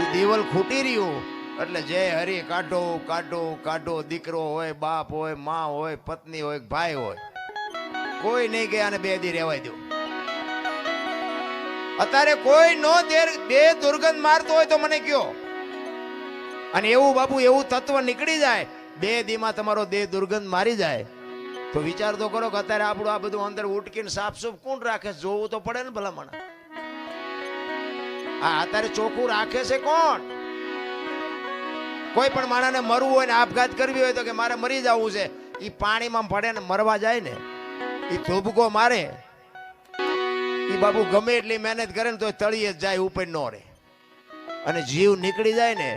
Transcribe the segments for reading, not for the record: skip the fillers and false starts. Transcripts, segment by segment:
એ દિવાલ ખૂટી રહ્યું એટલે જય હરી કાઢો કાઢો કાઢો. દીકરો હોય, બાપ હોય, માં હોય, પત્ની હોય, ભાઈ હોય, કોઈ નહીં ગયા અને 2 દી રહેવાય દો. અત્યારે કોઈ નો બે દુર્ગંધ મારતો હોય તો મને કયો. અને એવું બાપુ એવું તત્વ નીકળી જાય 2 દીમાં તમારો દેહ દુર્ગંધ મારી જાય તો વિચાર તો કરો કે અત્યારે આપણું આ બધું અંદર ઉટકીને સાફસૂફ કોણ રાખે? જોવું તો પડે ને ભલામણ. આ અત્યારે ચોખ્ખું રાખે છે કોણ? કોઈ પણ માણસને મરવું હોય ને આપઘાત કરવી હોય તો કે મારે મરી જવું છે, એ પાણીમાં પડે ને મરવા જાય ને, એ ધોબકો મારે, એ બાપુ ગમે એટલી મહેનત કરે ને તો તળિયે જ જાય, ઉપર ન રહે. અને જીવ નીકળી જાય ને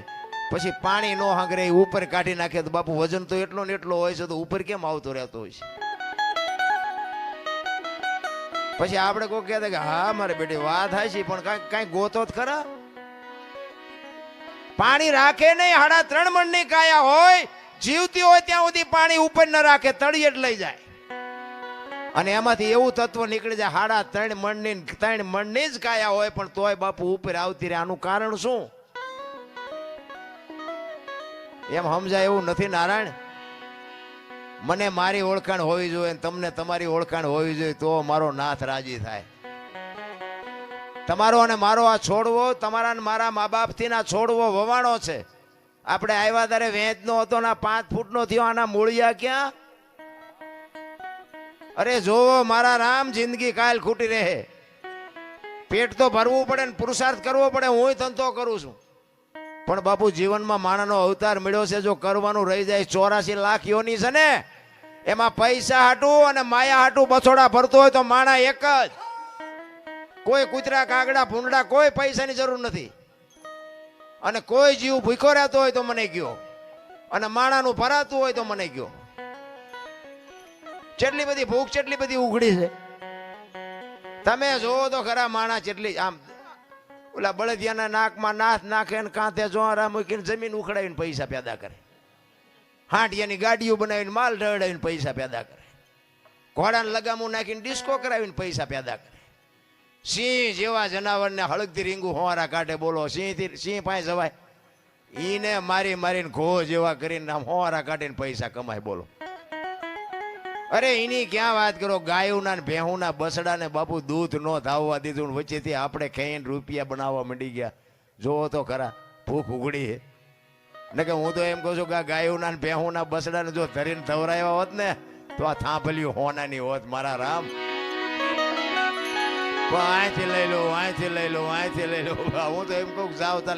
પછી પાણી નો હાંગરે ઉપર કાઢી નાખે તો બાપુ વજન તો એટલો ને એટલો હોય છે તો ઉપર કેમ આવતો રહેતો હોય છે? પછી આપણે કોઈ કહેતા કે હા મારે બેટી વાત થાય છે પણ કઈ ગોતો જ ખરા. પાણી રાખે નહીં, 3.5 મણની કાયા હોય, જીવતી હોય ત્યાં સુધી પાણી ઉપર ન રાખે, તળિયે જ લઈ જાય. અને એમાંથી એવું તત્વ નીકળી જાય 3.5 મણની જ કાયા હોય પણ તોય બાપુ ઉપર આવતી રહે. આનું કારણ શું? એમ સમજાય એવું નથી નારાયણ. મને મારી ઓળખાણ હોવી જોઈએ, તમને તમારી ઓળખાણ હોવી જોઈએ તો મારો નાથ રાજી થાય. તમારો અને મારો આ છોડવો, તમારા અને મારા મા બાપ થી ના છોડવો વવાણો છે. આપણે આવ્યા ત્યારે વેચ નો હતો ને 5 ફૂટનો થયો, આના મૂળિયા ક્યાં? અરે જોવો મારા રામ, જિંદગી કાલ ખૂટી રહે. પેટ તો ભરવું પડે ને પુરુષાર્થ કરવો પડે. હું ધંધો કરું છું પણ બાપુ જીવનમાં માણસનો અવતાર મળ્યો છે, જો કરવાનું રહી જાય 84 લાખ યોની છે ને, એમાં પૈસા હાટું અને માયા હાટું બછોડા ભરતો હોય તો માણા એક જ. કોઈ કૂતરા, કાગડા, ભૂંડા કોઈ પૈસાની જરૂર નથી. અને કોઈ જીવ ભૂખ્યો રહેતો હોય તો મને કયો, અને માણાનું ભરાતું હોય તો મને કયો. કેટલી બધી ભૂખ, કેટલી બધી ઉઘડી છે. તમે જોવો તો ખરા માણા કેટલી આમ ઓલા બળદિયાના નાકમાં નાથ નાખે ને કાંતે જોરા મૂકીને જમીન ઉખડાવીને પૈસા પેદા કરે. હાંડિયાની ગાડીઓ બનાવીને માલ ઢળાવીને પૈસા પેદા કરે. ઘોડાને લગામું નાખીને ડિસ્કો કરાવીને પૈસા પેદા કરે. સિંહ જેવા જનાવરને હળગતી રીંગું હોવારા કાઢે. બોલો સિંહ પાસે જવાય? ઈને મારી મારીને ઘો જેવા કરીને આમ હોવારા કાઢીને પૈસા કમાય. બોલો અરે એની ક્યાં વાત કરો? ગાયોના ને ભેહુના બસડા ને બાપુ દૂધ નો ધાવવા દીધું, વચ્ચેથી આપણે ખાઈને રૂપિયા બનાવવા માંડી ગયા. જોવો તો ખરા, ભૂખ ઉઘડી છે ને. કે હું તો એમ કહું છું કે ગાયોના ને ભેહુના બસડા ને જો ધરીને ધવરાયા હોત ને તો આ થાંભલ્યું હોનાની હોત મારા રામ. પણ અહીંથી લઈ લો, અહીંથી લઈ લો, અહીંથી લઈ લો. હું તો એમ કહું જાવ તાર